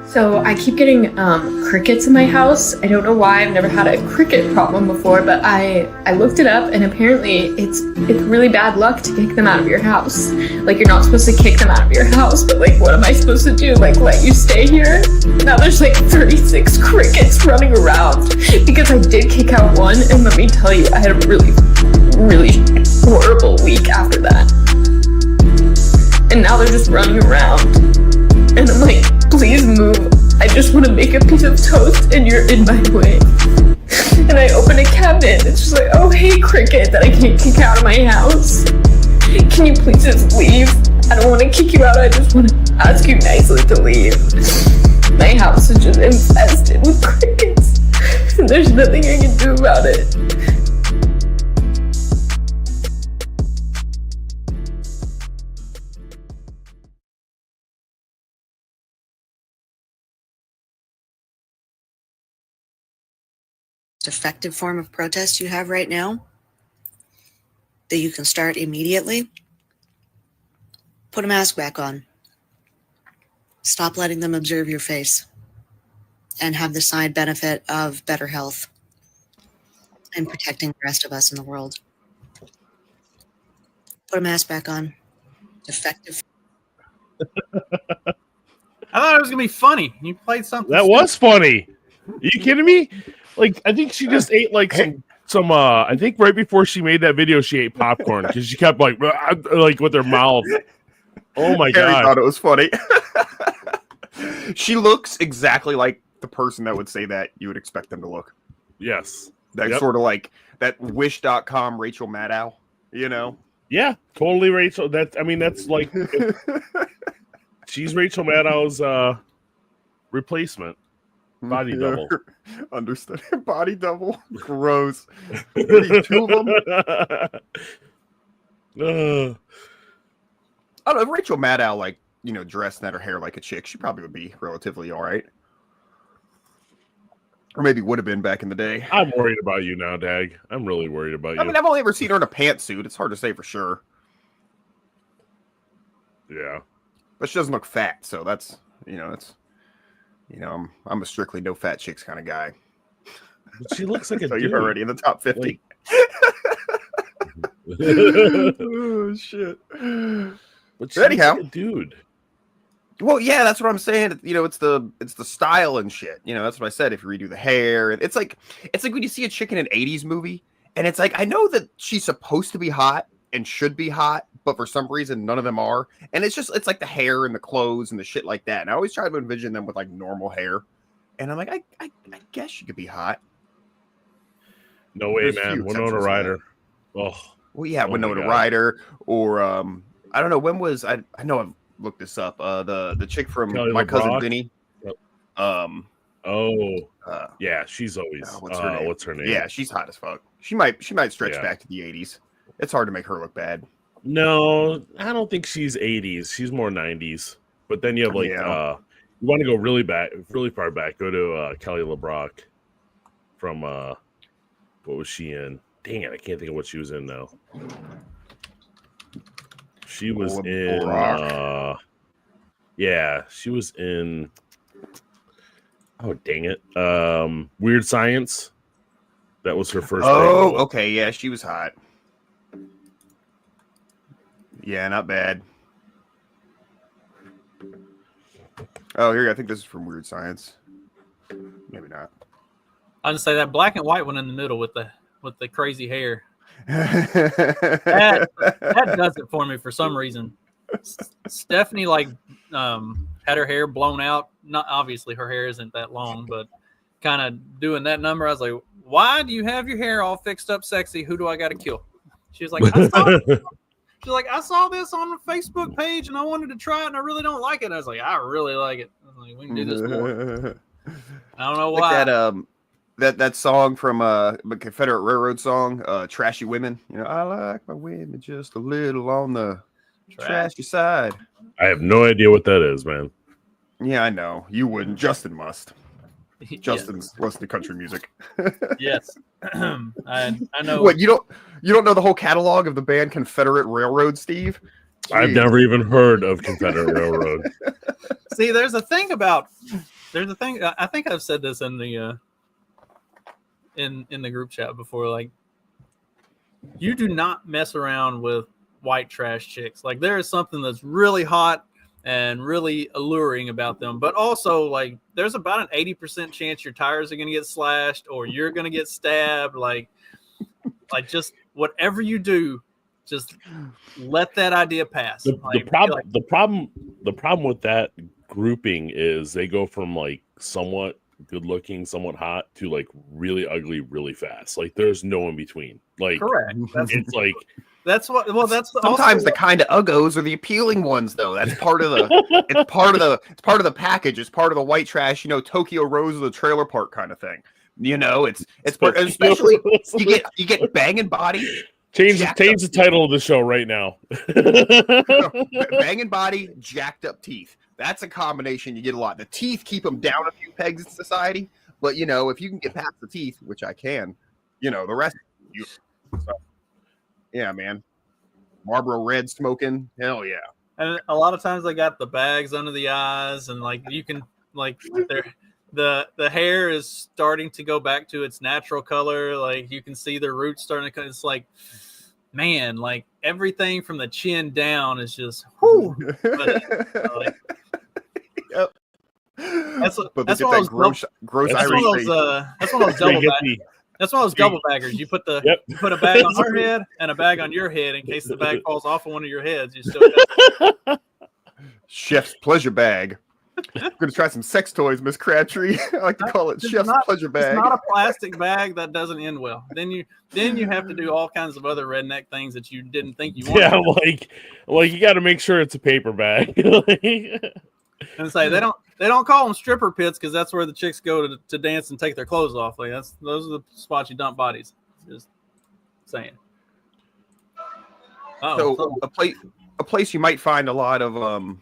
So I keep getting crickets in my house. I don't know why. I've never had a cricket problem before, but I looked it up, and apparently it's really bad luck to kick them out of your house. Like, you're not supposed to kick them out of your house, but like, what am I supposed to do? Like, let you stay here? Now there's like 36 crickets running around because I did kick out one, and let me tell you, I had a really, really horrible week after that. And now they're just running around. And I'm like, please move. I just want to make a piece of toast and you're in my way. And I open a cabinet. It's just like, oh, hey, cricket that I can't kick out of my house. Can you please just leave? I don't want to kick you out. I just want to ask you nicely to leave. My house is just infested with crickets. And there's nothing I can do about it. Effective form of protest you have right now that you can start immediately, put a mask back on. Stop letting them observe your face and have the side benefit of better health and protecting the rest of us in the world. Put a mask back on. Effective. I thought it was gonna be funny. You played something that was funny. Are you kidding me? Like, I think she just ate like some I think right before she made that video, she ate popcorn because she kept like with her mouth. Oh my God. I thought it was funny. She looks exactly like the person that would say that you would expect them to look. Yes. That's sort of like that Wish.com Rachel Maddow, you know? Yeah, totally Rachel. That's like she's Rachel Maddow's replacement. Body double. Understood. Body double. Gross. Two of them. I don't know. If Rachel Maddow, like, you know, dressed and had her hair like a chick, she probably would be relatively all right. Or maybe would have been back in the day. I'm worried about you now, Dag. I'm really worried about you. I mean, I've only ever seen her in a pantsuit. It's hard to say for sure. Yeah. But she doesn't look fat, so that's, I'm a strictly no fat chicks kind of guy. She looks like a dude. You're already in the top 50. Oh shit! But anyhow, like a dude. Well, yeah, that's what I'm saying. You know, it's the style and shit. You know, that's what I said. If you redo the hair, and it's like when you see a chick in an '80s movie, and it's like, I know that she's supposed to be hot and should be hot, but for some reason none of them are. And it's like the hair and the clothes and the shit like that. And I always try to envision them with like normal hair. And I'm like, I guess she could be hot. No way, man. Winona Ryder. Oh. Well, yeah, Winona Ryder, or I don't know, when was I know I've looked this up. The chick from Kelly My LeBrock. Cousin Vinny. Yep. Yeah, she's always what's her name? Yeah, she's hot as fuck. She might stretch back to the 80s. It's hard to make her look bad. No, I don't think she's 80s. She's more 90s. But then you have like you want to go really far back. Go to Kelly LeBrock from what was she in? Dang it, I can't think of what she was in now. She was she was in oh dang it. Weird Science. That was her first. Oh, okay, yeah, she was hot. Yeah, not bad. Oh, here, I think this is from Weird Science. Maybe not. I'd say that black and white one in the middle with the crazy hair. that does it for me for some reason. Stephanie had her hair blown out. Not obviously her hair isn't that long, but kind of doing that number. I was like, why do you have your hair all fixed up sexy? Who do I got to kill? She was like, I saw this on the Facebook page and I wanted to try it and I really don't like it. I was like, I really like it. I was like, we can do this more. I don't know why. Like that song from Confederate Railroad song, Trashy Women. You know, I like my women just a little on the trashy side. I have no idea what that is, man. Yeah, I know. You wouldn't. Justin must. Justin's listens to country music. Yes. I know. What, you don't know the whole catalog of the band Confederate Railroad, Steve? Jeez. I've never even heard of Confederate Railroad. See, there's a thing about there's a thing. I think I've said this in the in the group chat before. Like, you do not mess around with white trash chicks. Like, there is something that's really hot and really alluring about them, but also like there's about an 80% chance your tires are going to get slashed or you're going to get stabbed. Like just whatever you do, just let that idea pass. The problem with that grouping is they go from like somewhat good looking, somewhat hot to like really ugly, really fast. Like there's no in between. Like correct. It's like that's what. Well, that's sometimes the kind of uggos are the appealing ones, though. That's part of the. it's part of the package. It's part of the white trash. Tokyo Rose of the trailer park kind of thing. It's part, especially you get banging body. Change the title of the show right now. Banging body, jacked up teeth. That's a combination you get a lot. The teeth keep them down a few pegs in society, but if you can get past the teeth, which I can, the rest. So, yeah, man. Marlboro Red smoking, hell yeah. And a lot of times they got the bags under the eyes, and like you can the hair is starting to go back to its natural color. Like you can see the roots starting to. It's like, man, like everything from the chin down is just. Whew. Yep. That's one of those double baggers. You put a bag on her head and a bag on your head in case the bag falls off of one of your heads. You still got Chef's pleasure bag. I'm gonna try some sex toys, Miss Crabtree. I like to call it Chef's pleasure bag. It's not a plastic bag that doesn't end well. Then you have to do all kinds of other redneck things that you didn't think you wanted. Yeah, like you got to make sure it's a paper bag. And say they don't call them stripper pits because that's where the chicks go to dance and take their clothes off. Like those are the spots you dump bodies. Just saying. So a place you might find a lot of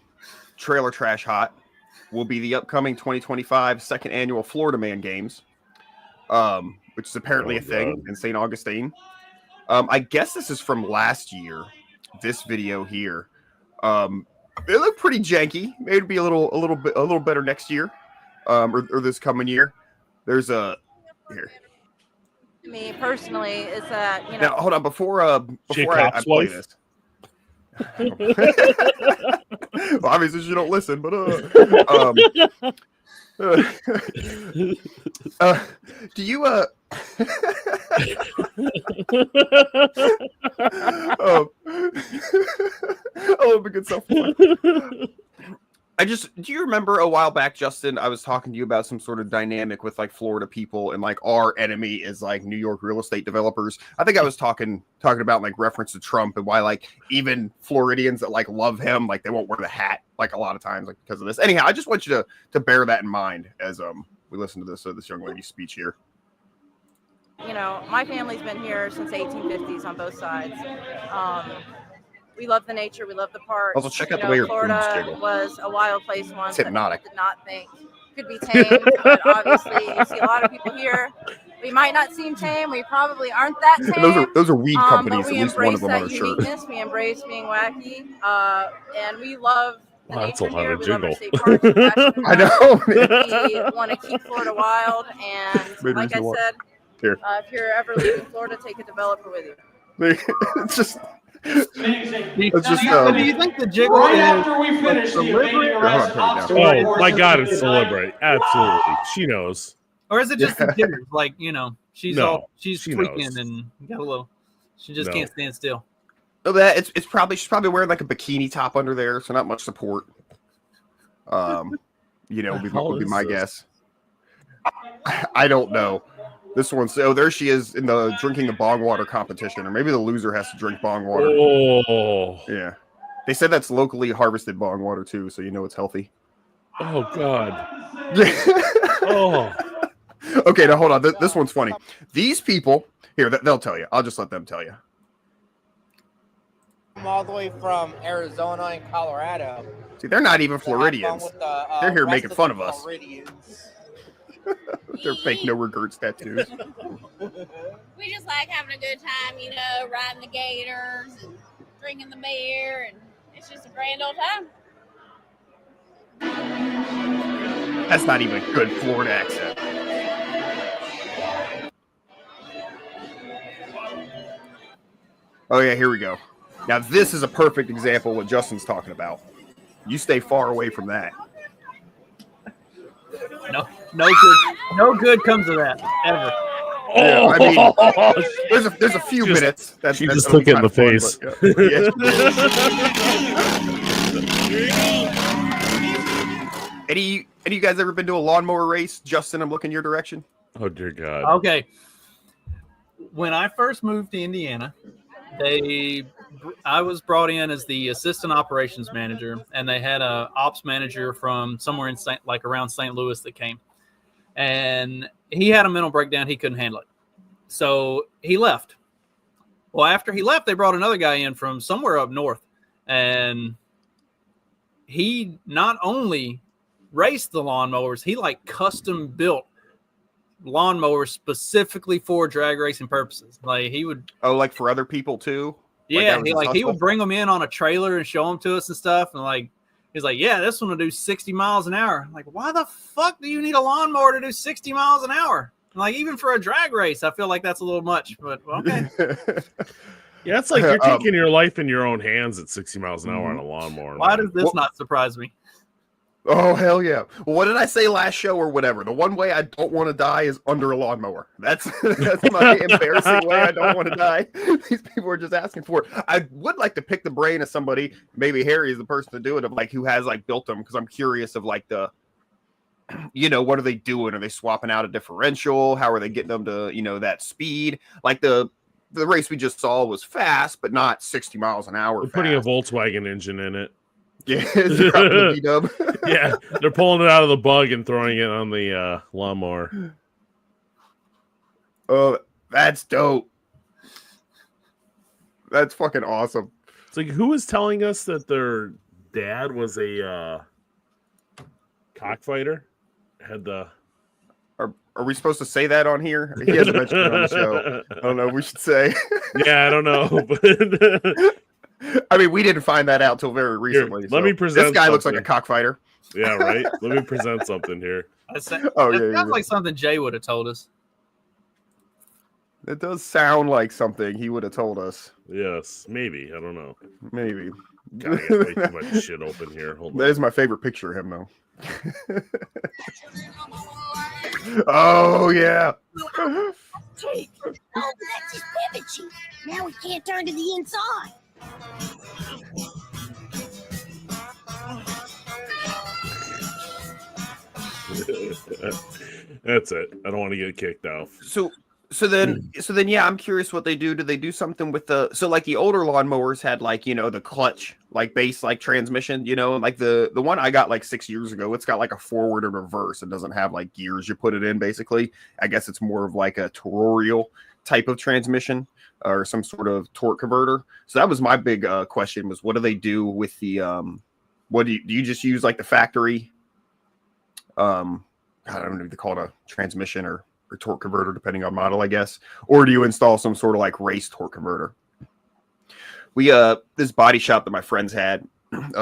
trailer trash hot will be the upcoming 2025 second annual Florida Man Games, which is apparently a thing in St. Augustine. I guess this is from last year. This video here. They look pretty janky. Maybe be a little better next year, or this coming year. There's a here. Me personally is that Now hold on before I play this. Well, obviously you don't listen, but do you oh, my good self. Do you remember a while back, Justin, I was talking to you about some sort of dynamic with like Florida people and like our enemy is like New York real estate developers. I think I was talking about like reference to Trump and why like even Floridians that like love him, like they won't wear the hat like a lot of times like because of this. Anyhow, I just want you to bear that in mind as we listen to this young lady's speech here. My family's been here since the 1850s on both sides. We love the nature. We love the park. Also, check out the way your Florida was a wild place once. It's hypnotic. That did not think could be tamed, but obviously you see a lot of people here. We might not seem tame. We probably aren't that tame. Those are weed companies. But we at least one of them on a embrace that shirt. uniqueness. We embrace being wacky, and we love the Wow, that's a nature lot here. of We love our jiggle. state parks. We're passionate I about know. it. We want to keep Florida wild, and Maybe like I you said, Here. if you're ever leaving Florida, take a developer with you. It's just. It's just, do you think the jiggle Right is after we finish the invading arrest obstacle Oh my God, courses it's tonight. deliberate. Absolutely, she knows. or is it just the jitters? Like she's No, she's she tweaking knows. and got a little. She just No. can't stand still. Oh, that she's probably wearing like a bikini top under there, so not much support. Would be my guess. I don't know. This one, so there she is in the drinking the bong water competition, or maybe the loser has to drink bong water. Oh, Yeah, they said that's locally harvested bong water too, so it's healthy. oh God. Oh, Okay, now hold on. This one's funny. These people here, they'll tell you. I'll just let them tell you. I'm all the way from Arizona and Colorado. See, they're not even to have fun Floridians. with the, They're here rest making of fun the of us. Floridians. They're fake no regrets tattoos. We just like having a good time, riding the gators and drinking the beer, and it's just a grand old time. That's not even a good Florida accent. Oh yeah, here we go. Now this is a perfect example of what Justin's talking about. You stay far away from that. No good comes of that ever. Yeah, I mean, there's a few minutes. She just took it in the face. Any of you guys ever been to a lawnmower race? Justin, I'm looking your direction. Oh dear God. Okay. When I first moved to Indiana, I was brought in as the assistant operations manager, and they had a ops manager from somewhere in around St. Louis that came, and he had a mental breakdown. He couldn't handle it, so he left. Well, after he left, they brought another guy in from somewhere up north, and he not only raced the lawnmowers, he like custom built lawnmowers specifically for drag racing purposes. Like he would like for other people too. Yeah, he would bring them in on a trailer and show them to us and stuff, and like he's like, yeah, this one will do 60 miles an hour. I'm like, why the fuck do you need a lawnmower to do 60 miles an hour? Like even for a drag race, I feel like that's a little much, but okay. Yeah, it's like you're taking your life in your own hands at 60 miles an hour on a lawnmower. Why does this not surprise me? Oh, hell yeah. Well, what did I say last show or whatever? The one way I don't want to die is under a lawnmower. That's my embarrassing way I don't want to die. These people are just asking for it. I would like to pick the brain of somebody, maybe Harry is the person to do it, of like who has like built them, because I'm curious of like the, what are they doing? Are they swapping out a differential? How are they getting them to, that speed? Like the race we just saw was fast, but not 60 miles an hour. They're putting a Volkswagen engine in it. Yeah, the V-dub. Yeah, they're pulling it out of the bug and throwing it on the lawnmower. Oh, that's dope. That's fucking awesome. It's like, who was telling us that their dad was a cockfighter? Had the... Are we supposed to say that on here? He hasn't mentioned it on the show. I don't know. We should say. Yeah, I don't know. But... I mean, we didn't find that out till very recently. Here, let me present. This guy looks like a cockfighter. Yeah, right. Let me present something here. That sounds like something Jay would have told us. It does sound like something he would have told us. Yes, maybe. I don't know. Maybe. God, I got way too much shit open here. Hold on. That is my favorite picture of him, though. Oh yeah. Jake, that's his pivot sheet. Now we can't turn to the inside. That's it. I don't want to get kicked off. So then, yeah, I'm curious what they do. Do they do something with like the older lawnmowers had like, the clutch, like base, like transmission, like the one I got like 6 years ago, it's got like a forward and reverse. It doesn't have like gears you put it in, basically. I guess it's more of like a toroidal type of transmission or some sort of torque converter. So that was my big question, was what do they do with the, do you just use like the factory? I don't know if they call it a transmission or torque converter, depending on model, I guess, or do you install some sort of like race torque converter? We this body shop that my friends had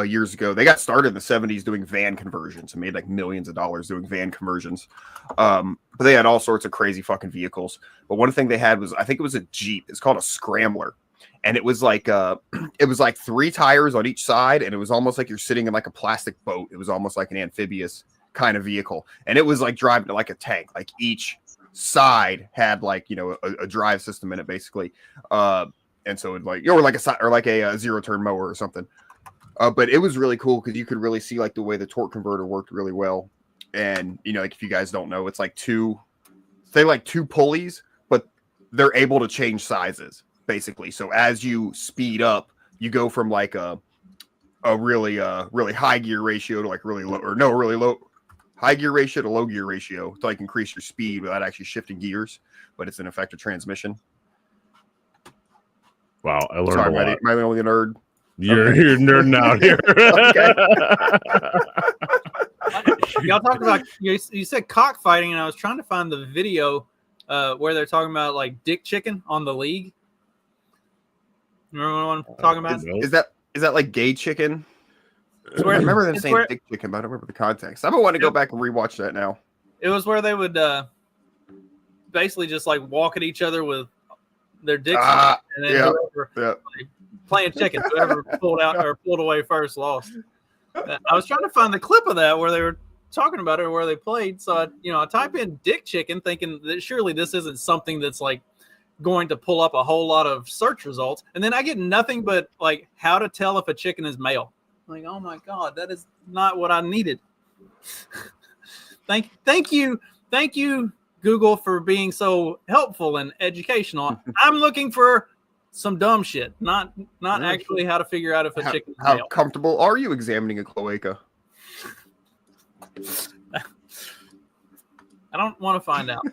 years ago, they got started in the 70s doing van conversions and made like millions of dollars doing van conversions. But they had all sorts of crazy fucking vehicles. But one thing they had was, I think it was a Jeep. It's called a Scrambler, and it was like 3 tires on each side, and it was almost like you're sitting in like a plastic boat. It was almost like an amphibious kind of vehicle, and it was like driving like a tank. Like each side had like a drive system in it, basically, and so it like like a zero turn mower or something. But it was really cool because you could really see like the way the torque converter worked really well. And like if you guys don't know, it's like two pulleys, but they're able to change sizes basically. So as you speed up, you go from like a really high gear ratio to like really low high gear ratio to low gear ratio to like increase your speed without actually shifting gears, but it's an effective transmission. Wow, I learned a lot. Am I the only nerd? You're nerding out here. Y'all talked about, you said cockfighting, and I was trying to find the video where they're talking about like dick chicken on the league. Remember what I'm talking about? Is that like gay chicken? I remember them saying dick chicken, but I don't remember the context. I don't want to go back and rewatch that now. It was where they would basically just like walk at each other with their dicks, and then whoever like, playing chicken, whoever pulled out or pulled away first lost. I was trying to find the clip of that where they were talking about it or where they played. So I type in dick chicken thinking that surely this isn't something that's like going to pull up a whole lot of search results. And then I get nothing but like how to tell if a chicken is male. I'm like, oh my God, that is not what I needed. Thank you, Google, for being so helpful and educational. I'm looking for some dumb shit, not actually how to figure out if a chicken is male. How comfortable are you examining a cloaca? I don't want to find out.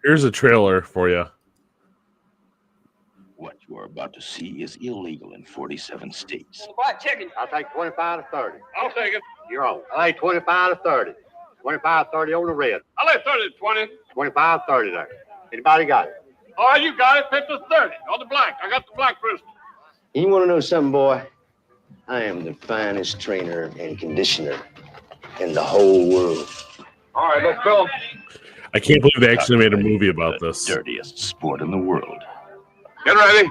Here's a trailer for you. What you are about to see is illegal in 47 states. What chicken? I'll take 25 to 30. I'll take it. You're on. I'll take 25 to 30. 25 30 on the red. I'll lay 30 to 20. 25 30 there. Anybody got it? All right, you got it. 50 to 30 on the black. I got the black crystal. You want to know something, boy? I am the finest trainer and conditioner in the whole world. All right, let's go. I can't believe they actually made a movie about this. Dirtiest sport in the world. Get ready.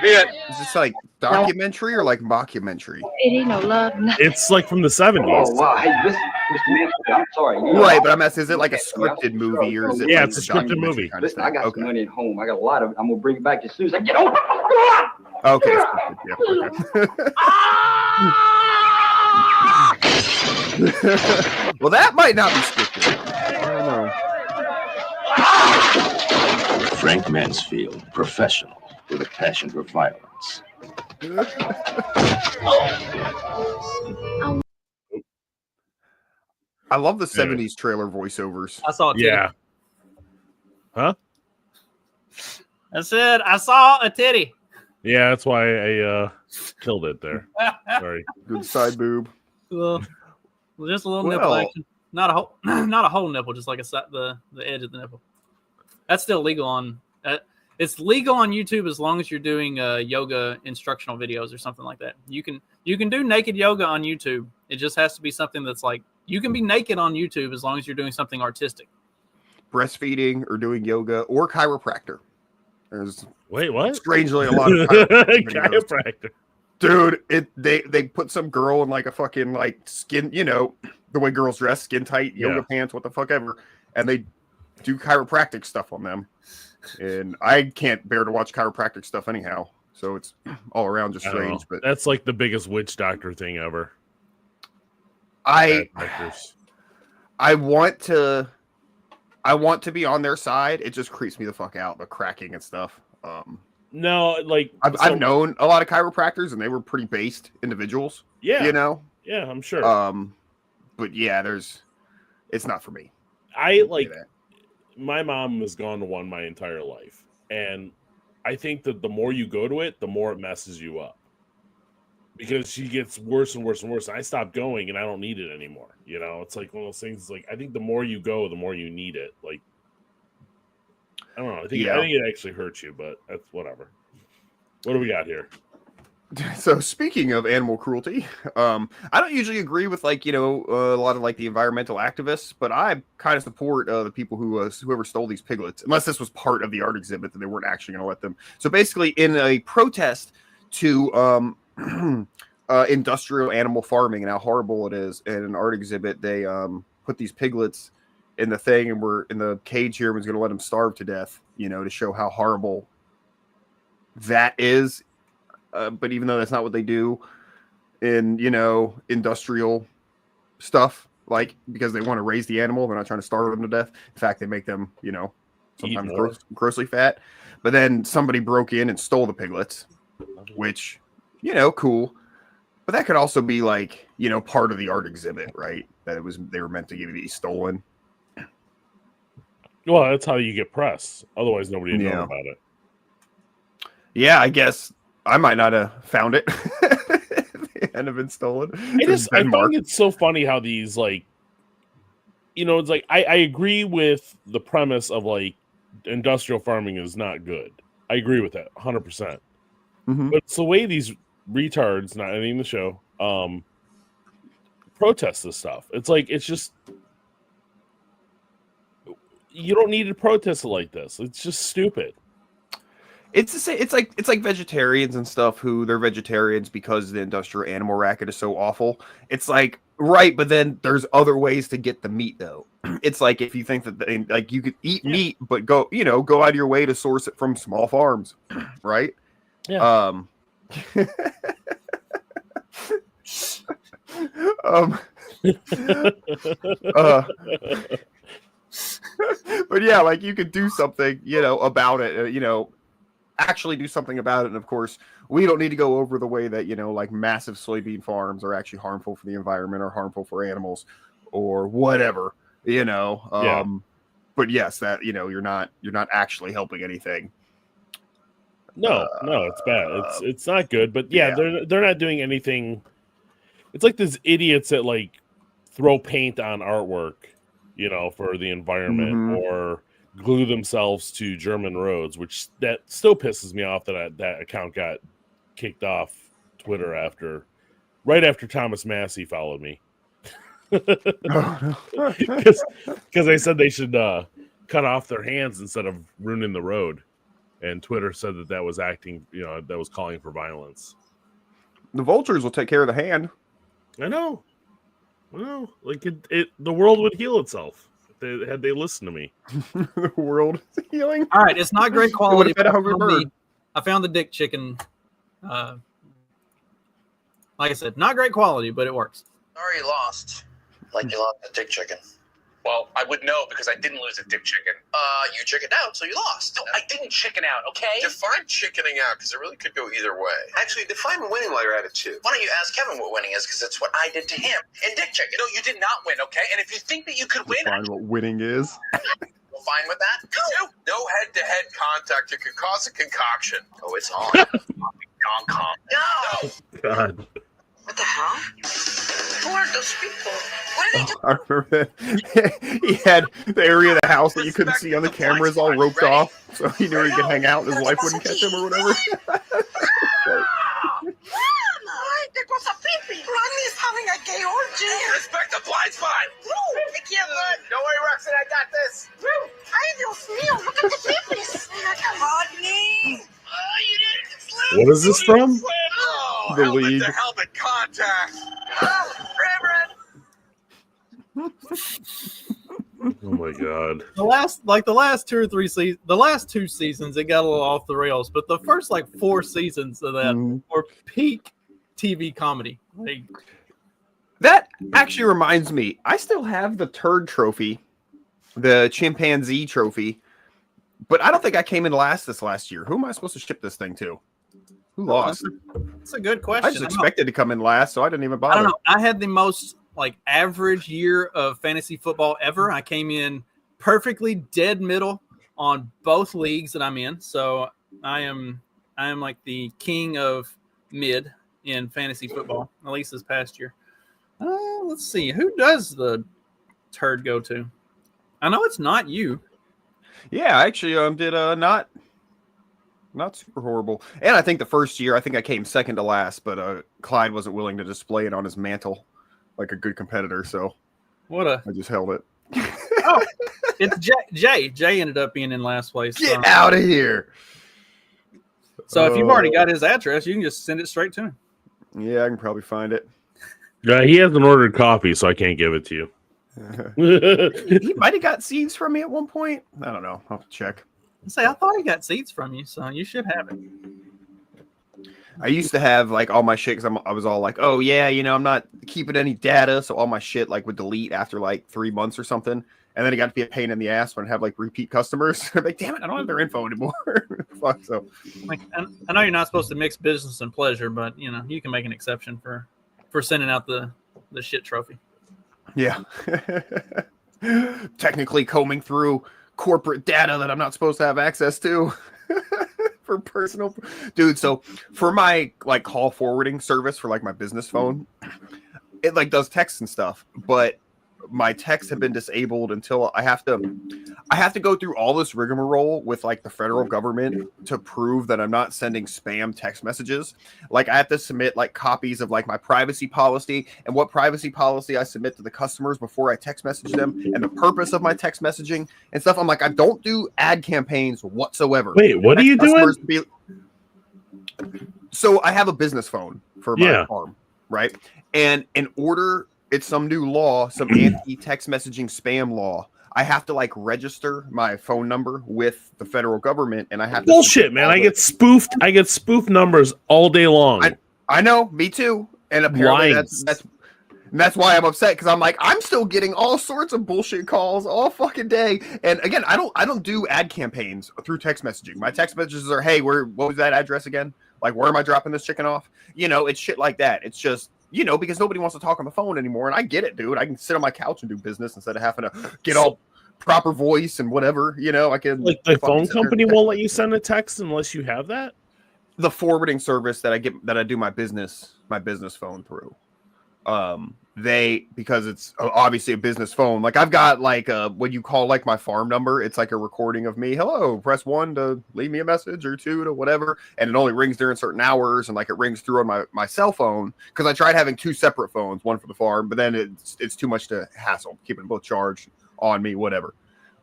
Is this like documentary or like mockumentary? It ain't no love. It's like from the 70s. Oh, wow. Hey, listen, I'm sorry. Right, but I'm asking, is it like a scripted movie or is it? Yeah, like it's a scripted movie. Kind of listen, I got okay. some money at home. I got a lot of it. I'm gonna bring it back as soon as I get home. Okay. Yeah, okay. Well, that might not be scripted. I don't know. Frank Mansfield, professional with a passion for violence. I love the 70s trailer voiceovers. I saw it. Yeah. Huh? I said I saw a titty. Yeah, that's why I killed it there. Sorry. Good side boob. Well, just a little nipple action. Not a whole nipple, just like the edge of the nipple. That's still legal on. It's legal on YouTube as long as you're doing yoga instructional videos or something like that. You can do naked yoga on YouTube. It just has to be something that's like you can be naked on YouTube as long as you're doing something artistic. Breastfeeding or doing yoga or chiropractor. There's what? Strangely, a lot of chiropractor. Dude, they put some girl in like a fucking like skin, the way girls dress, skin tight yoga pants, what the fuck ever, and they do chiropractic stuff on them. And I can't bear to watch chiropractic stuff anyhow, so it's all around just strange. But that's like the biggest witch doctor thing ever. I want to be on their side. It just creeps me the fuck out, the cracking and stuff. No, like I've known a lot of chiropractors, and they were pretty based individuals. Yeah, Yeah, I'm sure. But yeah, it's not for me. My mom has gone to one my entire life, and I think that the more you go to it, the more it messes you up because she gets worse and worse and worse. And I stopped going, and I don't need it anymore. It's like one of those things. It's like I think the more you go, the more you need it. Like I don't know. I think it actually hurts you, but that's whatever. What do we got here? So speaking of animal cruelty, I don't usually agree with a lot of like the environmental activists, but I kind of support the people whoever stole these piglets, unless this was part of the art exhibit that they weren't actually going to let them. So basically, in a protest to industrial animal farming and how horrible it is, in an art exhibit, they put these piglets in the thing and were in the cage here and was going to let them starve to death, to show how horrible that is. But even though that's not what they do in, industrial stuff, like because they want to raise the animal, they're not trying to starve them to death. In fact, they make them, sometimes grossly fat. But then somebody broke in and stole the piglets, which, cool. But that could also be like, part of the art exhibit, right? That they were meant to be stolen. Well, that's how you get press. Otherwise, nobody would know about it. Yeah, I guess. I might not have found it. They hadn't been stolen. I find it's so funny how these it's like I agree with the premise of like industrial farming is not good. I agree with that 100%. Mhm. But it's the way these retards, not ending the show, protest this stuff. It's like, it's just, you don't need to protest it like this. It's just stupid. It's the same. It's like vegetarians and stuff who they're vegetarians because the industrial animal racket is so awful. It's like, right, but then there's other ways to get the meat though. It's like if you think that like you could eat meat, but go out of your way to source it from small farms, right? Yeah. But yeah, like you could do something, about it, actually do something about it. And of course, we don't need to go over the way that, like massive soybean farms are actually harmful for the environment or harmful for animals or whatever, but yes, that, you're not actually helping anything. No, it's bad. It's not good, but they're not doing anything. It's like these idiots that like throw paint on artwork, for the environment, or glue themselves to German roads, which that still pisses me off that that account got kicked off Twitter right after Thomas Massey followed me. Because they said they should cut off their hands instead of ruining the road. And Twitter said that was acting, that was calling for violence. The vultures will take care of the hand. I know. Well, like the world would heal itself had they listened to me. The world is healing. All right, it's not great quality. Fed a hungry bird. I found the dick chicken. Like I said, not great quality, but it works. Sorry you lost. Like you lost the dick chicken. Well, I would know because I didn't lose a dick chicken. You chickened out, so you lost. No, I didn't chicken out, okay? Define chickening out, because it really could go either way. Actually, define winning while you're at it, too. Why don't you ask Kevin what winning is, because it's what I did to him in dick chicken. No, you did not win, okay? And if you think that you could win... Define what winning is. You're fine with that? No head-to-head contact. It could cause a concoction. Oh, it's on. No! God. What the hell? Who are those people? What are they doing? I remember that he had the area of the house that you couldn't see on the cameras all roped off, so he knew he could hang out and his wife wouldn't catch him or whatever. There goes a pee-pee. Rodney is having a gay orgy. Respect the blind spot. I can't run. Don't worry, Roxanne, I got this. Ay, Dios mío, look at the pee-pees. Rodney. Oh, you didn't slip. What is this from? Oh, The helmet league. to helmet contact. Oh, Reverend. Oh my God. The last 2 or 3 seasons, the last 2 seasons, it got a little off the rails, but the first 4 seasons of that were peak TV comedy. That actually reminds me, I still have the turd trophy, the chimpanzee trophy, but I don't think I came in last this last year. Who am I supposed to ship this thing to? Who lost? That's a good question. I just expected to come in last, so I didn't even bother. I don't know. I had the most average year of fantasy football ever. I came in perfectly dead middle on both leagues that I'm in. So I am like the king of mid in fantasy football, at least this past year. Let's see. Who does the turd go to? I know it's not you. Yeah, I actually did not super horrible. And I think the first year, I think I came second to last, but Clyde wasn't willing to display it on his mantle like a good competitor, so I just held it. Oh, it's Jay. Jay ended up being in last place. Get out of here. So if you've already got his address, you can just send it straight to him. Yeah, I can probably find it. He hasn't ordered coffee, so I can't give it to you. He might have got seeds from me at one point. I don't know. I'll have to check. I thought he got seeds from you, so you should have it. I used to have all my shit because I was all like, oh yeah, I'm not keeping any data, so all my shit would delete after 3 months or something, and then it got to be a pain in the ass when I have repeat customers. I'm like, damn it, I don't have their info anymore. Fuck. So, I know you're not supposed to mix business and pleasure, but you can make an exception for sending out the shit trophy. Yeah, technically combing through corporate data that I'm not supposed to have access to. For personal dude, so for my call forwarding service for my business phone, it does text and stuff, but my texts have been disabled until I have to go through all this rigmarole with like the federal government to prove that I'm not sending spam text messages. Like I have to submit like copies of like my privacy policy and what privacy policy I submit to the customers before I text message them and the purpose of my text messaging and stuff. I'm like, I don't do ad campaigns whatsoever. Wait, what are you doing? So I have a business phone for my farm, right? And in order, it's some new law, some anti-text messaging spam law. I have to like register my phone number with the federal government, and I have bullshit, man. I get spoofed numbers all day long. I know, me too. And apparently that's why I'm upset because I'm like, I'm still getting all sorts of bullshit calls all fucking day. And again, I don't do ad campaigns through text messaging. My text messages are, hey, what was that address again? Like, where am I dropping this chicken off? You know, it's shit like that. It's just, you know, because nobody wants to talk on the phone anymore. And I get it, dude. I can sit on my couch and do business instead of having to get all proper voice and whatever. You know, I can. Like the phone company won't let you send a text unless you have that. The forwarding service that I do my business phone through. Because it's obviously a business phone. Like I've got like when you call like my farm number, it's like a recording of me. Hello, press 1 to leave me a message or 2 to whatever. And it only rings during certain hours. And like it rings through on my cell phone. Cause I tried having 2 separate phones, one for the farm, but then it's too much to hassle keeping them both charged on me, whatever.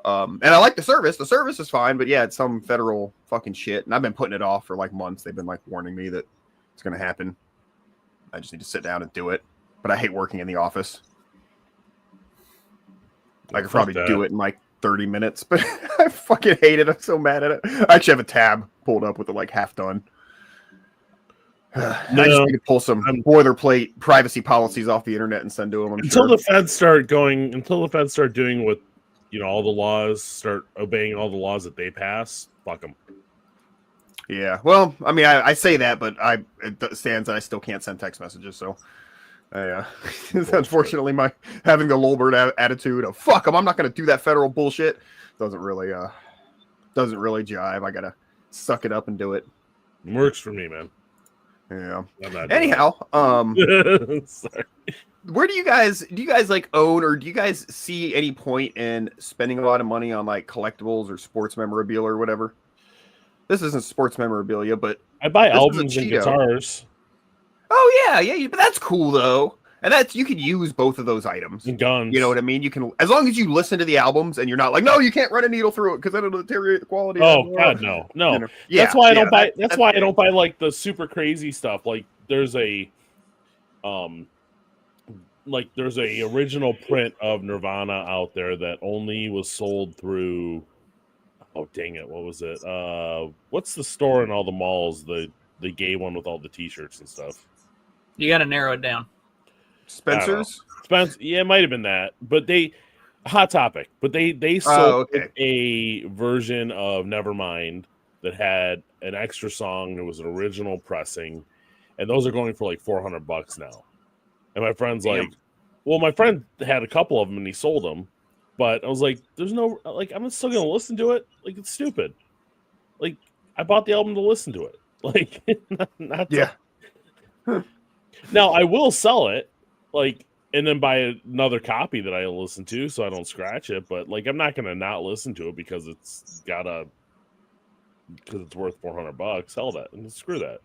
And I like the service. The service is fine, but yeah, it's some federal fucking shit. And I've been putting it off for like months. They've been like warning me that it's going to happen. I just need to sit down and do it. But I hate working in the office. I could probably do it in like 30 minutes, but I fucking hate it. I'm so mad at it. I actually have a tab pulled up with it like half done. I just need to pull some boilerplate privacy policies off the internet and send to them. Until the feds start doing what, you know, all the laws, start obeying all the laws that they pass, fuck them. Yeah. Well, I mean, I say that, but it stands that I still can't send text messages, so. Yeah, unfortunately, my having the Lolbert attitude of "fuck them," I'm not going to do that federal bullshit. Doesn't really jive. I gotta suck it up and do it. Works for me, man. Yeah. Anyhow, sorry. Where do you guys like own, or do you guys see any point in spending a lot of money on like collectibles or sports memorabilia or whatever? This isn't sports memorabilia, but I buy albums and guitars. Oh yeah, but that's cool though, and you can use both of those items and guns. You know what I mean? You can, as long as you listen to the albums and you're not like, no, you can't run a needle through it because that'll deteriorate the quality. Oh God, no. You know? Yeah, that's why I don't buy. That's why I don't buy like the super crazy stuff. Like there's a original print of Nirvana out there that only was sold through. Oh dang it! What was it? What's the store in all the malls? The gay one with all the T-shirts and stuff. You got to narrow it down. Spencer's? Yeah, it might have been that. But Hot Topic. But they sold a version of Nevermind that had an extra song. It was an original pressing. And those are going for like $400 now. And my friend's like, well, my friend had a couple of them and he sold them. But I was like, there's no, like, I'm still going to listen to it. Like, it's stupid. Like, I bought the album to listen to it. Like, not Now I will sell it, like, and then buy another copy that I listen to, so I don't scratch it. But like, I'm not gonna not listen to it because it's worth $400. Sell that and screw that.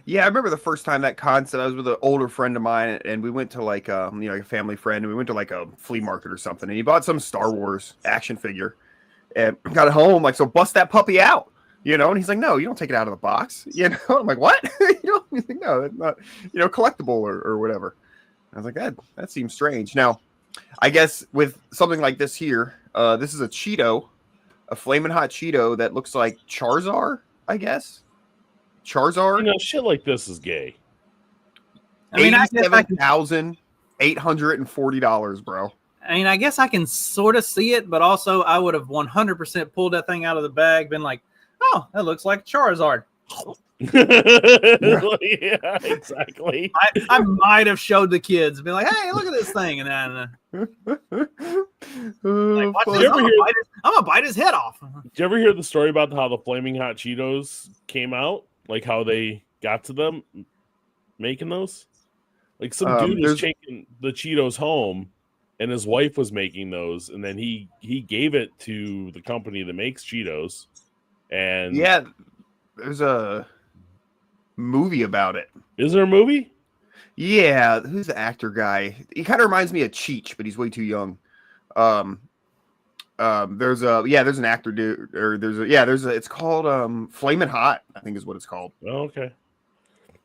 Yeah, I remember the first time that concept. I was with an older friend of mine, and we went to like a family friend, and we went to like a flea market or something, and he bought some Star Wars action figure, and got it home like, so bust that puppy out. You know, and he's like, no, you don't take it out of the box. You know, I'm like, what? No, it's not, collectible or whatever. I was like, that seems strange. Now, I guess with something like this here, this is a Cheeto, a Flamin' Hot Cheeto that looks like Charizard, I guess. Charizard. You know, shit like this is gay. I mean, $87,840, bro. I mean, I guess I can sort of see it, but also I would have 100% pulled that thing out of the bag, been like, oh, that looks like Charizard. Yeah, exactly. I might have showed the kids and been like, hey, look at this thing. And then like, watch this. I'm gonna bite his head off. Did you ever hear the story about how the Flaming Hot Cheetos came out? Like how they got to them making those? Like some dude was taking the Cheetos home and his wife was making those, and then he gave it to the company that makes Cheetos. And yeah, there's a movie about it. Is there a movie? Yeah, who's the actor guy? He kind of reminds me of Cheech, but he's way too young. There's an actor dude, or it's called Flamin' Hot, I think is what it's called. Oh, okay.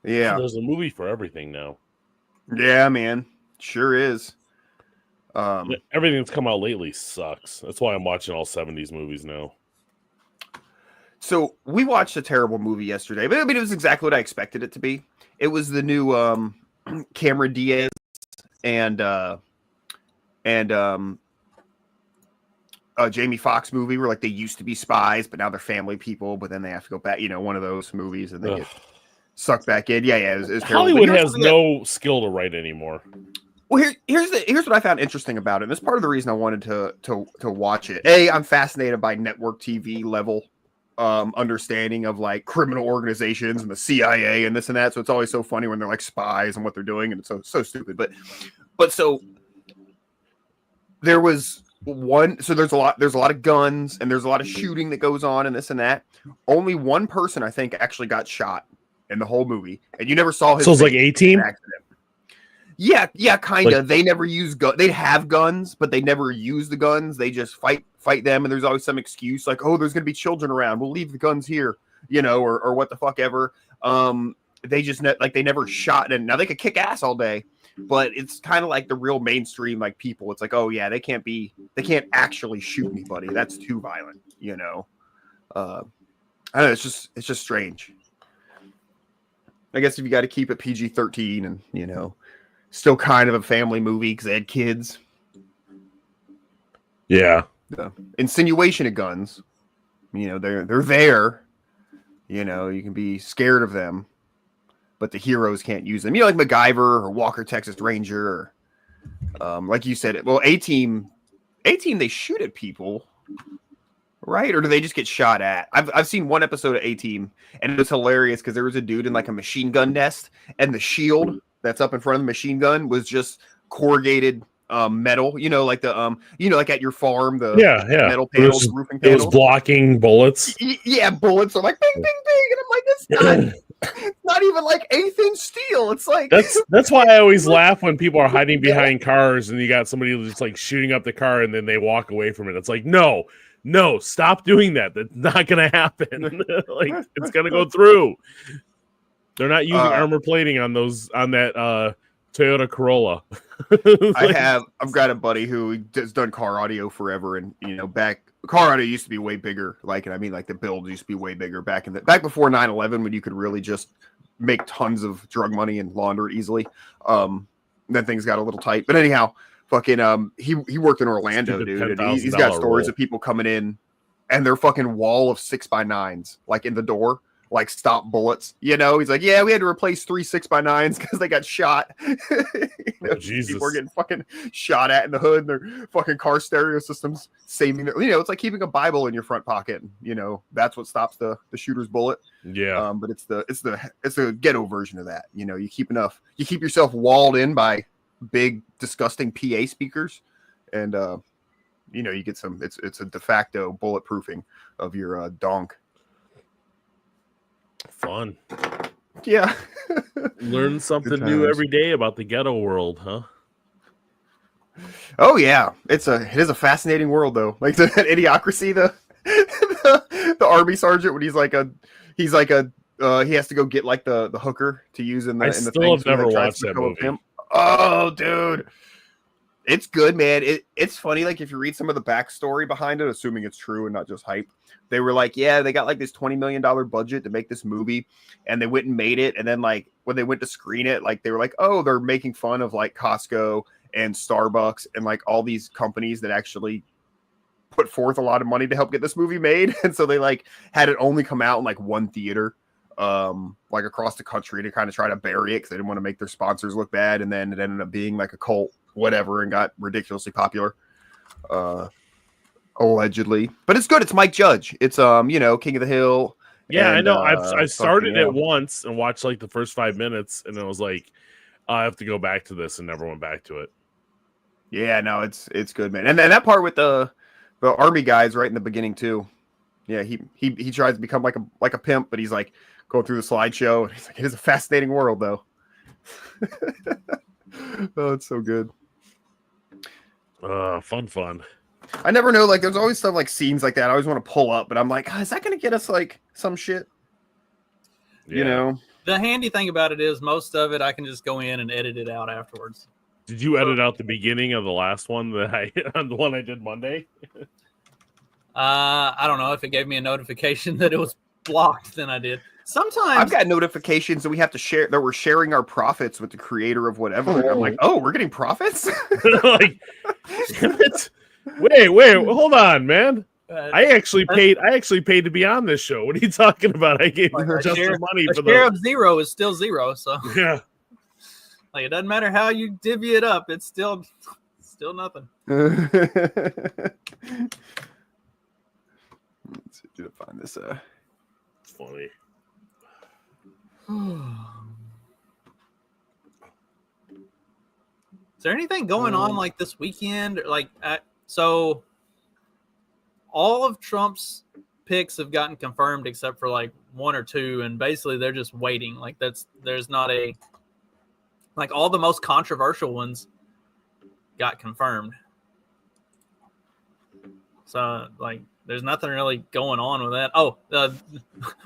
Yeah. There's a movie for everything now. Yeah, man. Sure is. Everything that's come out lately sucks. That's why I'm watching all 70s movies now. So we watched a terrible movie yesterday, but I mean, it was exactly what I expected it to be. It was the new Cameron Diaz and Jamie Foxx movie where like they used to be spies, but now they're family people, but then they have to go back, one of those movies, and they get sucked back in. Yeah, it was terrible. Hollywood has no skill to write anymore. Well, here's what I found interesting about it. And this is part of the reason I wanted to watch it. I'm fascinated by network TV level understanding of like criminal organizations and the CIA and this and that. So it's always so funny when they're like spies and what they're doing, and it's so stupid. But so there was one. So there's a lot of guns and there's a lot of shooting that goes on and this and that. Only one person I think actually got shot in the whole movie, and you never saw his. So it's like A-Team. Yeah, kind of. Like, they never use guns. They have guns, but they never use the guns. They just fight them, and there's always some excuse like, "Oh, there's going to be children around. We'll leave the guns here," or what the fuck ever. They just they never shot. And now they could kick ass all day, but it's kind of like the real mainstream like people. It's like, oh yeah, they can't actually shoot anybody. That's too violent, I don't know. It's just strange. I guess if you got to keep it PG-13 and still kind of a family movie because they had kids. Yeah. The insinuation of guns. They're there. You can be scared of them, but the heroes can't use them. Like MacGyver or Walker Texas Ranger, or like you said. Well, A-Team, they shoot at people, right? Or do they just get shot at? I've seen one episode of A-Team, and it was hilarious because there was a dude in like a machine gun nest, and the shield that's up in front of the machine gun was just corrugated metal, like the like at your farm, the metal panels, roofing panels. It was blocking bullets. Yeah, bullets are like bing, bing, bing, and I'm like, it's not even like anything steel. It's like that's why I always laugh when people are hiding behind cars and you got somebody just like shooting up the car and then they walk away from it. It's like, no, stop doing that. That's not gonna happen. Like it's gonna go through. They're not using armor plating on that Toyota Corolla. I've got a buddy who has done car audio forever, and car audio used to be way bigger. Like the build used to be way bigger back before 9/11 when you could really just make tons of drug money and launder it easily. Then things got a little tight. But anyhow, fucking he worked in Orlando, dude, and he's got stories of people coming in and their fucking wall of 6x9s like in the door. Like stop bullets, he's like, yeah, we had to replace 3 6x9s because they got shot. Jesus. People are getting fucking shot at in the hood, and their fucking car stereo systems saving their, it's like keeping a Bible in your front pocket. That's what stops the shooter's bullet. Yeah. But it's the ghetto version of that. You keep yourself walled in by big disgusting PA speakers, and you get some. It's a de facto bulletproofing of your donk. Fun. Yeah. Learn something new every day about the ghetto world, huh? Oh yeah. It is a fascinating world though. Like that Idiocracy, the army sergeant when he has to go get like the hooker to use in the I still have never watched that movie. Oh dude. It's good, man. It's funny, like if you read some of the backstory behind it, assuming it's true and not just hype. They were like, yeah, they got like this $20 million budget to make this movie, and they went and made it. And then like when they went to screen it, like they were like, oh, they're making fun of like Costco and Starbucks and like all these companies that actually put forth a lot of money to help get this movie made. And so they like had it only come out in like one theater, like across the country to kind of try to bury it because they didn't want to make their sponsors look bad. And then it ended up being like a cult, whatever, and got ridiculously popular. Allegedly, but it's good. It's Mike Judge. It's King of the Hill. Yeah, and, I know. I started it once and watched like the first 5 minutes, and then I was like, I have to go back to this, and never went back to it. Yeah, no, it's good, man. And that part with the army guys right in the beginning too. Yeah, he tries to become like a pimp, but he's like going through the slideshow, and he's like, it is a fascinating world, though. Oh, it's so good. Fun. I never know. Like, there's always stuff like scenes like that. I always want to pull up, but I'm like, is that going to get us like some shit? Yeah. You know. The handy thing about it is most of it I can just go in and edit it out afterwards. Did you edit out the beginning of the last one on the one I did Monday? I don't know if it gave me a notification that it was blocked. Then I did. Sometimes I've got notifications that we have to share, that we're sharing our profits with the creator of whatever. And I'm like, oh, we're getting profits? Like, damn it. Wait, hold on, man. I actually paid to be on this show. What are you talking about? I gave just the money for the share of zero is still zero. So yeah, like it doesn't matter how you divvy it up. It's still nothing. Let's see, did I find this? It's funny. Is there anything going on like this weekend? Like, so all of Trump's picks have gotten confirmed except for like one or two, and basically they're just waiting. Like there's not a like all the most controversial ones got confirmed. So like there's nothing really going on with that. Oh,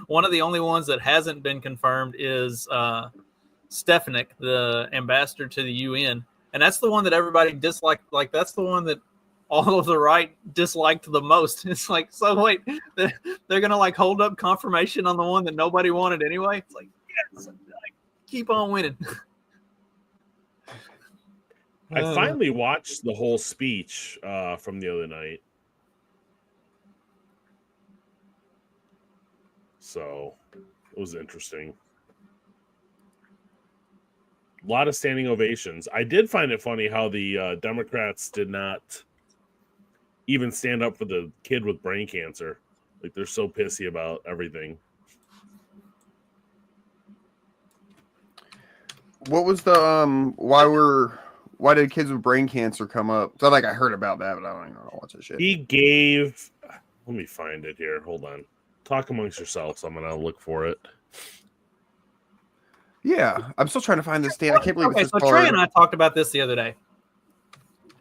one of the only ones that hasn't been confirmed is Stefanik, the ambassador to the UN. And that's the one that everybody disliked. Like, that's the one that all of the right disliked the most. It's like, so wait, they're going to like hold up confirmation on the one that nobody wanted anyway. It's like, yes, like, keep on winning. I finally watched the whole speech from the other night. So it was interesting. A lot of standing ovations. I did find it funny how the Democrats did not even stand up for the kid with brain cancer. Like, they're so pissy about everything. What was the why did kids with brain cancer come up? So like I heard about that, but I don't even know what's that shit. He gave. Let me find it here. Hold on. Talk amongst yourselves. I'm gonna look for it. Yeah, I'm still trying to find this thing. I can't believe it's this Trey and I talked about this the other day.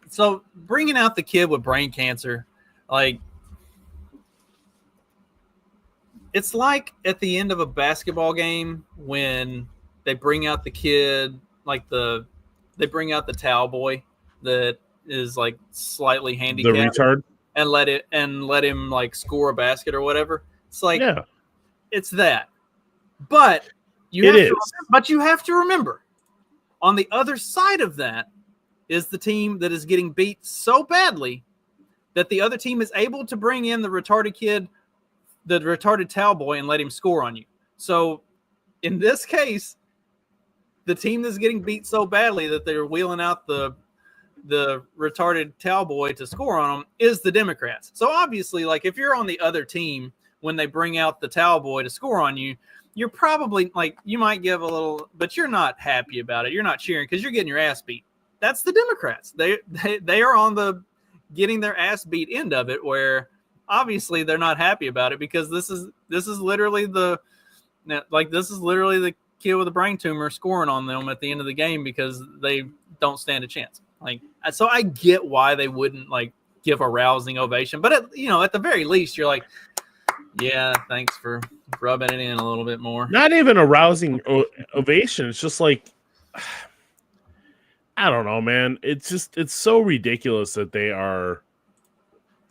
So bringing out the kid with brain cancer, like it's like at the end of a basketball game when they bring out the kid, like they bring out the towel boy that is like slightly handicapped, the retard, and let him like score a basket or whatever. It's like, yeah, it's that, but you have to remember, on the other side of that is the team that is getting beat so badly that the other team is able to bring in the retarded kid, the retarded towel boy, and let him score on you. So in this case, the team that's getting beat so badly that they're wheeling out the retarded towel boy to score on them is the Democrats. So obviously, like, if you're on the other team when they bring out the towel boy to score on you, you're probably like, you might give a little, but you're not happy about it. You're not cheering because you're getting your ass beat. That's the Democrats. They are on the getting their ass beat end of it, where obviously they're not happy about it because this is literally the kid with a brain tumor scoring on them at the end of the game because they don't stand a chance. Like, so I get why they wouldn't like give a rousing ovation, but at the very least, you're like, yeah, thanks for rubbing it in a little bit more. Not even a rousing ovation. It's just like, I don't know, man. It's so ridiculous that they are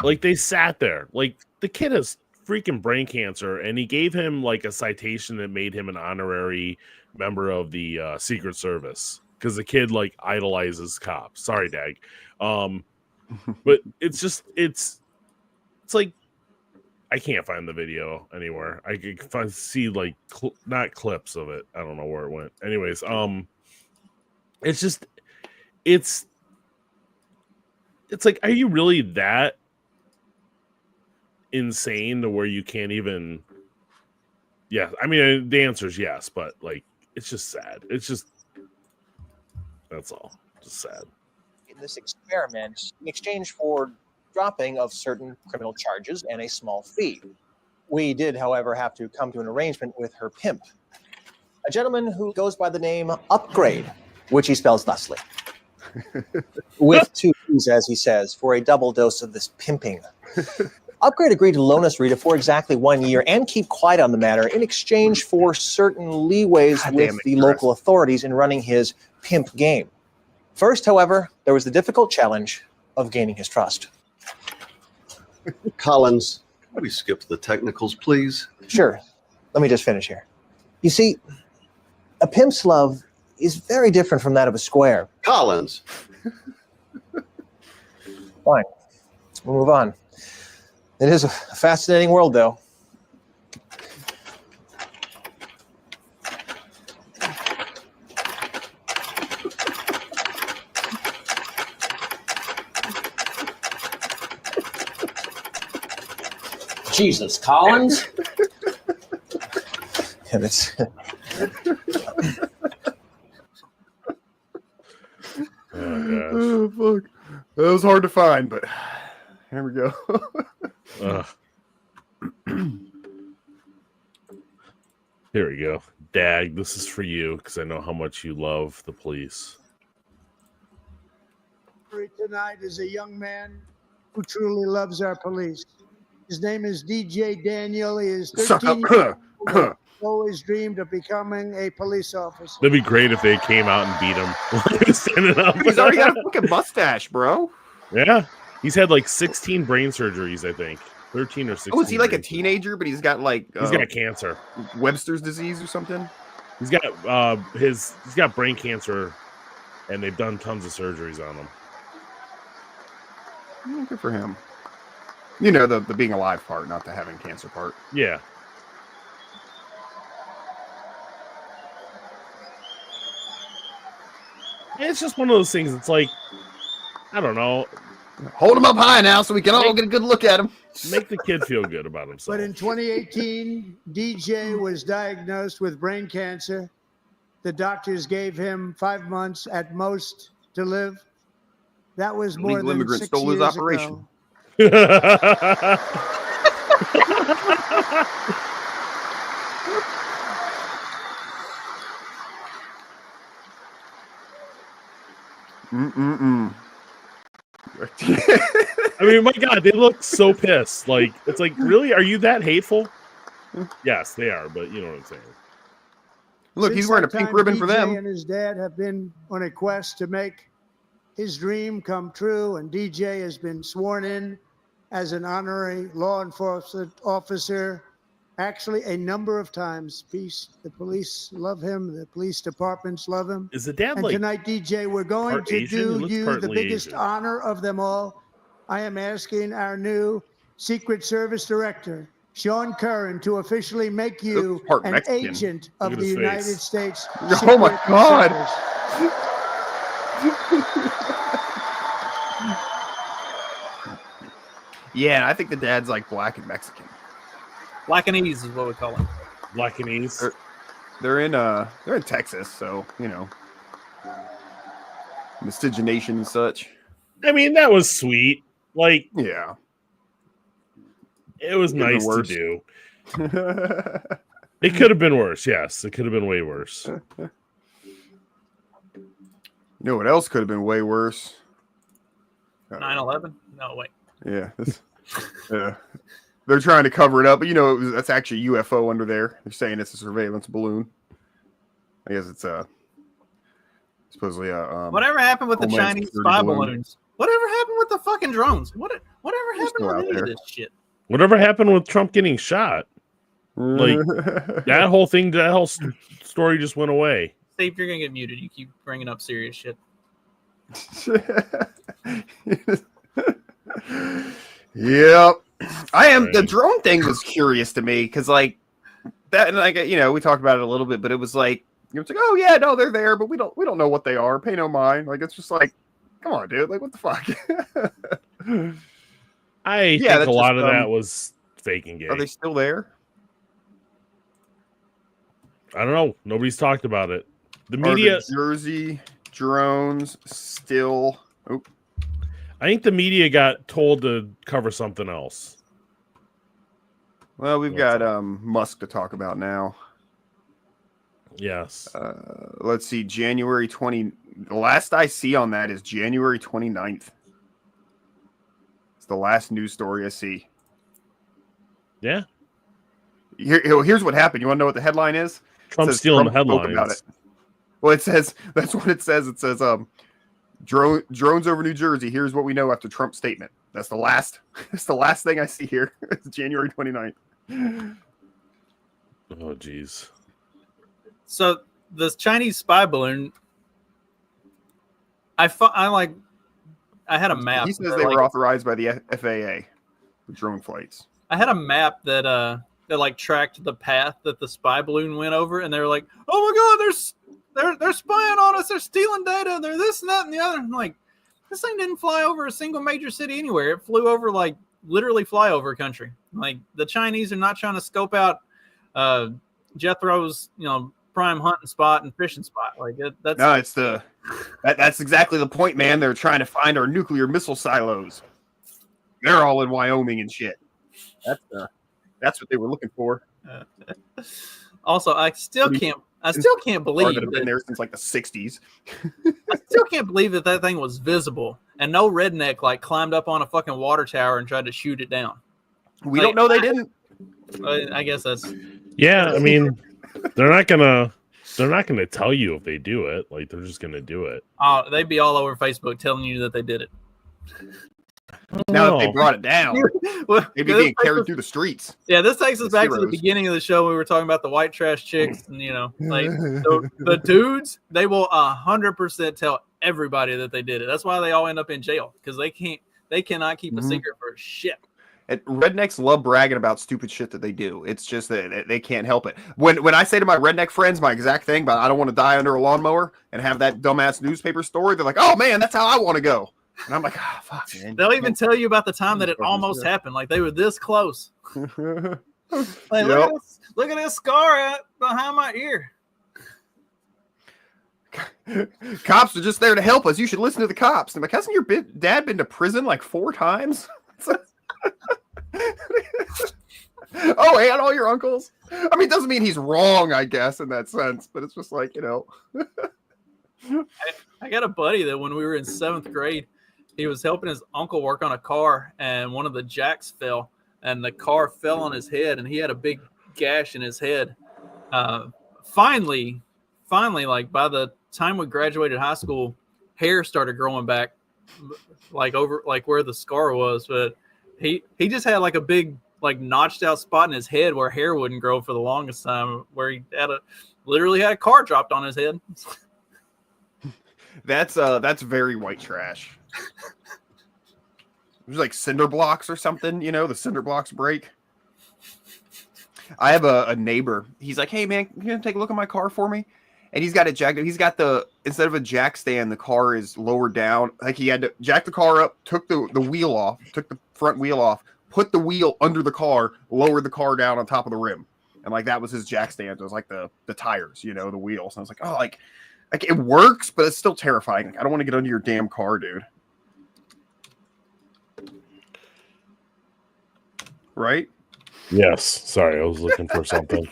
like, they sat there. Like, the kid has freaking brain cancer, and he gave him like a citation that made him an honorary member of the Secret Service because the kid like idolizes cops. Sorry, Dag. But it's like, I can't find the video anywhere. I can see like not clips of it. I don't know where it went. Anyways, it's just it's like, are you really that insane to where you can't even? Yeah, I mean, the answer is yes, but like, it's just sad. It's just, that's all. Just sad. in this experiment in exchange for dropping of certain criminal charges and a small fee. We did, however, have to come to an arrangement with her pimp, a gentleman who goes by the name Upgrade, which he spells thusly. With 2 P's, as he says, for a double dose of this pimping. Upgrade agreed to loan us Rita for exactly 1 year and keep quiet on the matter in exchange for certain leeways with the local authorities in running his pimp game. First, however, there was the difficult challenge of gaining his trust. Collins, can we skip the technicals, please? Sure. Let me just finish here. You see, a pimp's love is very different from that of a square. Collins. Fine. We'll move on. It is a fascinating world, though. Jesus, Collins. Yeah, that's... Oh, fuck. That was hard to find, but here we go. Here we go. Dag, this is for you because I know how much you love the police. Tonight is a young man who truly loves our police. His name is DJ Daniel. He is 13 years old. Always dreamed of becoming a police officer. That'd be great if they came out and beat him while he was standing up. He's already got a fucking mustache, bro. Yeah. He's had like 16 brain surgeries, I think. 13 or 16. Oh, is he like a teenager, but he's got like he's got cancer. Webster's disease or something? He's got he's got brain cancer, and they've done tons of surgeries on him. Good for him. You know, the being alive part, not the having cancer part. Yeah. It's just one of those things. It's like, I don't know. Hold him up high now so we can all get a good look at him. Make the kid feel good about himself. But in 2018, DJ was diagnosed with brain cancer. The doctors gave him 5 months at most to live. That was more than 6 stole his years operation. ago. I mean, my God, they look so pissed. Like, it's like, really? Are you that hateful? Yes, they are, but you know what I'm saying. Look, he's wearing a pink ribbon for them. DJ and his dad have been on a quest to make his dream come true, and DJ has been sworn in as an honorary law enforcement officer actually a number of times. The police love him. The police departments love him. Is the dad and like tonight, DJ, we're going to Asian? do you the biggest honor of them all. I am asking our new Secret Service Director, Sean Curran, to officially make you an Mexican. agent of the United States. Oh my God. Yeah, I think the dad's like black and Mexican. Blackanese is what we call him. Blackanese. They're in Texas, so you know, miscegenation and such. I mean, that was sweet. Like, yeah, it was nice to do. It could have been worse. Yes, it could have been way worse. You know what else could have been way worse? 9/11? No, wait. Yeah, they're trying to cover it up, but you know that's actually a UFO under there. They're saying it's a surveillance balloon. I guess it's supposedly a whatever happened with the Homeland Chinese Security spy balloon. balloons? Whatever happened with the fucking drones? Whatever happened with any of this shit? Whatever happened with Trump getting shot? Like that whole thing, that whole story just went away. Steve, you're gonna get muted. You keep bringing up serious shit. Yep. I am. The drone thing was curious to me because, like, that, and like, you know, we talked about it a little bit, but it was like, it's like, oh yeah, no, they're there, but we don't know what they are. Pay no mind. Like, it's just like, come on, dude. Like, what the fuck? I think a lot of that was faking game. Are they still there? I don't know. Nobody's talked about it. The Are media. the Jersey drones still Oop. I think the media got told to cover something else. Well, we've got Musk to talk about now. Yes. Let's see. January 20. The last I see on that is January 29th. It's the last news story I see. Yeah. Here's what happened. You want to know what the headline is? Trump's stealing the headlines. About it. Well, it says that's what it says. It says drones over New Jersey. Here's what we know after Trump's statement. That's the last. That's the last thing I see here. It's January 29th. Oh, geez. So the Chinese spy balloon, I had a map. He says they were authorized by the FAA for drone flights. I had a map that tracked the path that the spy balloon went over, and they were like, "Oh my God, they're spying on us. They're stealing data. They're this and that and the other." I'm like, this thing didn't fly over a single major city anywhere. It flew over literally flyover country. Like the Chinese are not trying to scope out Jethro's prime hunting spot and fishing spot. That's exactly the point, man. They're trying to find our nuclear missile silos. They're all in Wyoming and shit. That's what they were looking for. Also, I still can't believe that have been there since like the 60s. I still can't believe that thing was visible and no redneck climbed up on a fucking water tower and tried to shoot it down. We don't know they didn't. I guess that's. Yeah, I mean, they're not gonna tell you if they do it. Like they're just gonna do it. Oh, they'd be all over Facebook telling you that they did it. Now that they brought it down, they'd be being carried through the streets. Yeah, this takes us back to the beginning of the show. We were talking about the white trash chicks, and the dudes. They will 100% tell everybody that they did it. That's why they all end up in jail because they cannot keep a secret for shit. And rednecks love bragging about stupid shit that they do. It's just that they can't help it. When I say to my redneck friends my exact thing, but I don't want to die under a lawnmower and have that dumbass newspaper story, they're like, "Oh man, that's how I want to go." And I'm like, "Ah, fuck, man." They'll even tell you about the time that it almost happened. Like they were this close. Look at this scar behind my ear. Cops are just there to help us. You should listen to the cops. I'm like, hasn't your dad been to prison like 4 times? Oh, and all your uncles. I mean, it doesn't mean he's wrong, I guess, in that sense, but it's just like, I got a buddy that when we were in 7th grade, he was helping his uncle work on a car, and one of the jacks fell, and the car fell on his head, and he had a big gash in his head. Finally, by the time we graduated high school, hair started growing back, over where the scar was, but he just had a big notched out spot in his head where hair wouldn't grow for the longest time, where he literally had a car dropped on his head. That's very white trash. There's like cinder blocks or something, the cinder blocks break. I have a neighbor. He's like, "Hey man, you gonna take a look at my car for me?" And he's got it jacked up. He's got instead of a jack stand, the car is lowered down. Like he had to jack the car up, took the wheel off, took the front wheel off, put the wheel under the car, lowered the car down on top of the rim. And that was his jack stand. It was like the tires, the wheels. And I was like, oh, like it works, but it's still terrifying. I don't want to get under your damn car, dude. Right? Yes. Sorry, I was looking for something.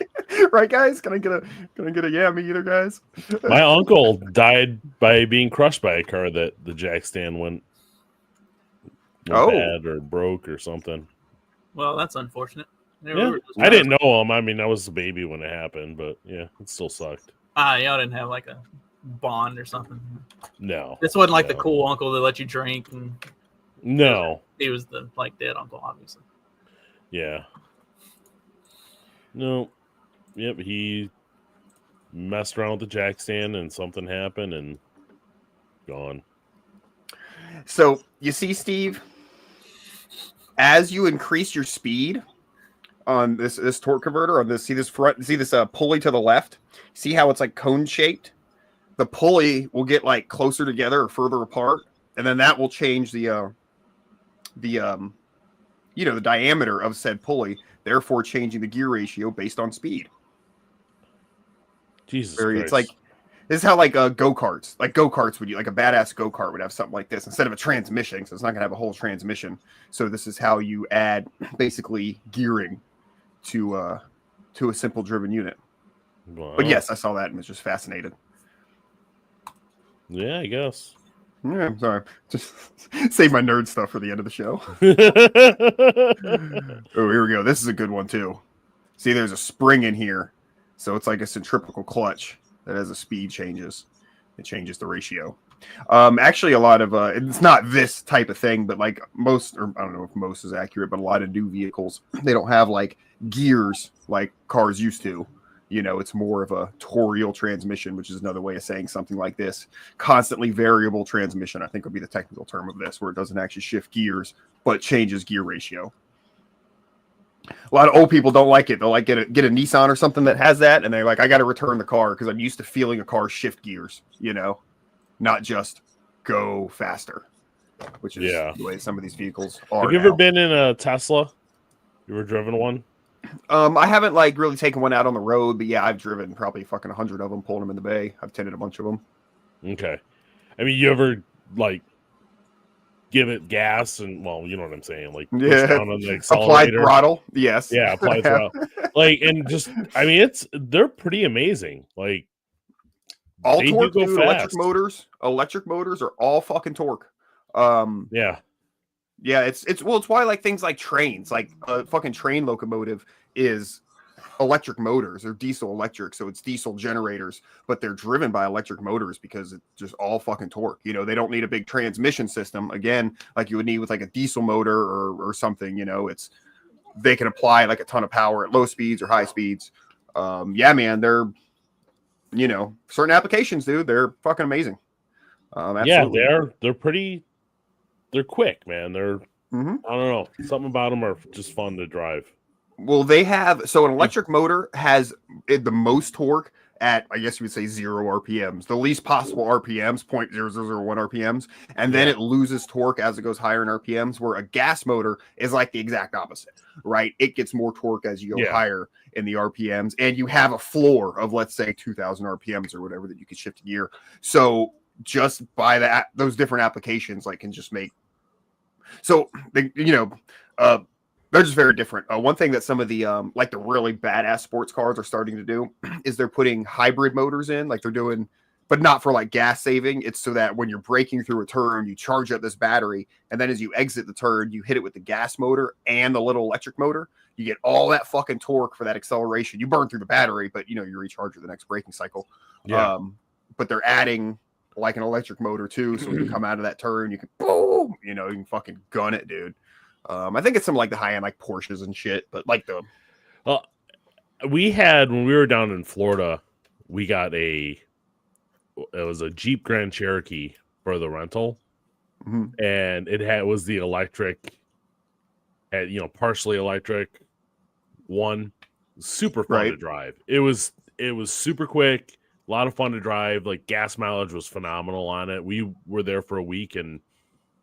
Right, guys? Can I get a yeah, me either, guys? My uncle died by being crushed by a car that the jack stand went bad or broke or something. Well, that's unfortunate. Yeah. I didn't know him. I mean, I was a baby when it happened, but yeah, it still sucked. Y'all didn't have a bond or something. No. This wasn't the cool uncle that let you drink. No. He was the dead uncle, obviously. Yeah. No. Yep, he messed around with the jack stand and something happened and gone. So you see, Steve, as you increase your speed on this torque converter, on this pulley to the left, see how it's cone shaped? The pulley will get closer together or further apart, and then that will change the diameter of said pulley, therefore changing the gear ratio based on speed. Jesus Christ. It's This is how like go-karts would like a badass go-kart would have something like this instead of a transmission, so it's not gonna have a whole transmission. So this is how you add basically gearing to a simple driven unit. Wow. But yes, I saw that and was just fascinated. Yeah, I guess. Yeah, I'm sorry. Just save my nerd stuff for the end of the show. Oh, here we go. This is a good one too. See, there's a spring in here, so it's like a centrifugal clutch that as the speed changes, it changes the ratio. Actually, a lot of it's not this type of thing, but like most, or I don't know if most is accurate, but a lot of new vehicles, they don't have like gears like cars used to. You know, it's more of a torial transmission, which is another way of saying something like this. Constantly variable transmission, I think would be the technical term of this, where it doesn't actually shift gears, but changes gear ratio. A lot of old people don't like it. They'll like get a Nissan or something that has that, and they're like, I got to return the car because I'm used to feeling a car shift gears, you know, not just go faster, which is the way some of these vehicles are. Have you ever been in a Tesla? You ever driven one? I haven't like really taken one out on the road, but yeah, I've driven probably fucking 100 of them, pulling them in the bay. I've tended a bunch of them. Okay. I mean, you ever like give it gas and, well, you know what I'm saying, like push down on the accelerator, applied throttle? Yes. Yeah, applied throttle. Like, and just, I mean, they're pretty amazing. Like, all torque, dude, electric motors are all fucking torque. Yeah, it's why like things like trains, like a fucking train locomotive is electric motors or diesel electric, so it's diesel generators, but they're driven by electric motors because it's just all fucking torque. You know, they don't need a big transmission system again, like you would need with like a diesel motor or something. You know, they can apply like a ton of power at low speeds or high speeds. Yeah, man, they're, you know, certain applications, dude, they're fucking amazing. Absolutely. Yeah, they're quick, man. They're I don't know, something about them are just fun to drive. Well, they have, so an electric motor has the most torque at, I guess you would say, 0 RPMs, the least possible RPMs, 0.0001 RPMs, and then it loses torque as it goes higher in RPMs, where a gas motor is like the exact opposite, right? It gets more torque as you go higher in the RPMs, and you have a floor of, let's say, 2,000 RPMs or whatever that you could shift gear. So just by that, those different applications, like, can just make, so they, you know, they're just very different. One thing that some of the like the really badass sports cars are starting to do is they're putting hybrid motors in, like they're doing, but not for like gas saving. It's so that when you're braking through a turn, you charge up this battery, and then as you exit the turn, you hit it with the gas motor and the little electric motor. You get all that fucking torque for that acceleration. You burn through the battery, but you know, you recharge for the next braking cycle. Yeah. But they're adding like an electric motor too, so when you come out of that turn, you can boom, you know, you can fucking gun it, dude. I think it's some like the high end like Porsches and shit, but like we had, when we were down in Florida, we got it was a Jeep Grand Cherokee for the rental, and it was the electric, you know, partially electric one, super fun to drive. It was super quick, a lot of fun to drive. Like gas mileage was phenomenal on it. We were there for a week and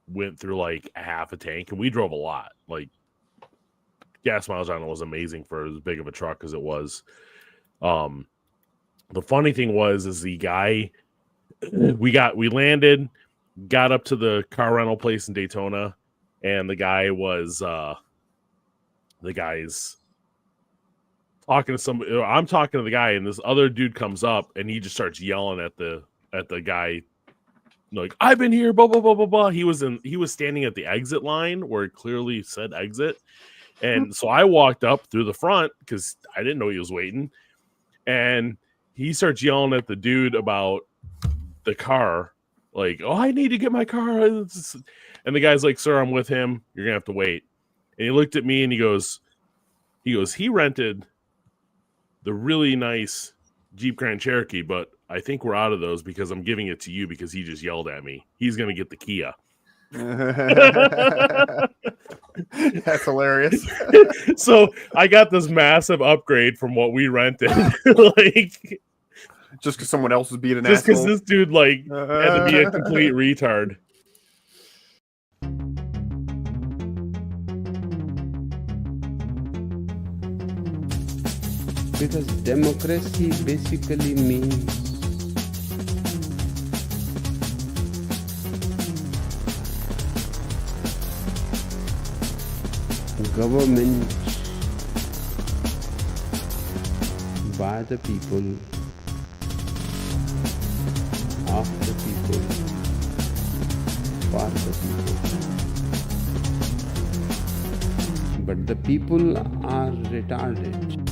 went through like a half a tank, and we drove a lot. Like gas mileage on it was amazing for as big of a truck as it was. The funny thing is the guy, we landed, got up to the car rental place in Daytona, and the guy's talking to somebody. I'm talking to the guy, and this other dude comes up, and he just starts yelling at the guy, like, I've been here, blah blah blah blah blah. He was standing at the exit line where it clearly said exit, and so I walked up through the front because I didn't know he was waiting, and he starts yelling at the dude about the car, like, oh, I need to get my car, and the guy's like, sir, I'm with him. You're gonna have to wait. And he looked at me and he goes, he rented the really nice Jeep Grand Cherokee, but I think we're out of those because I'm giving it to you because he just yelled at me. He's going to get the Kia. That's hilarious. So I got this massive upgrade from what we rented. Like, just because someone else was being an just asshole. because this dude like had to be a complete retard. Because democracy basically means government by the people, of the people, for the people. But the people are retarded.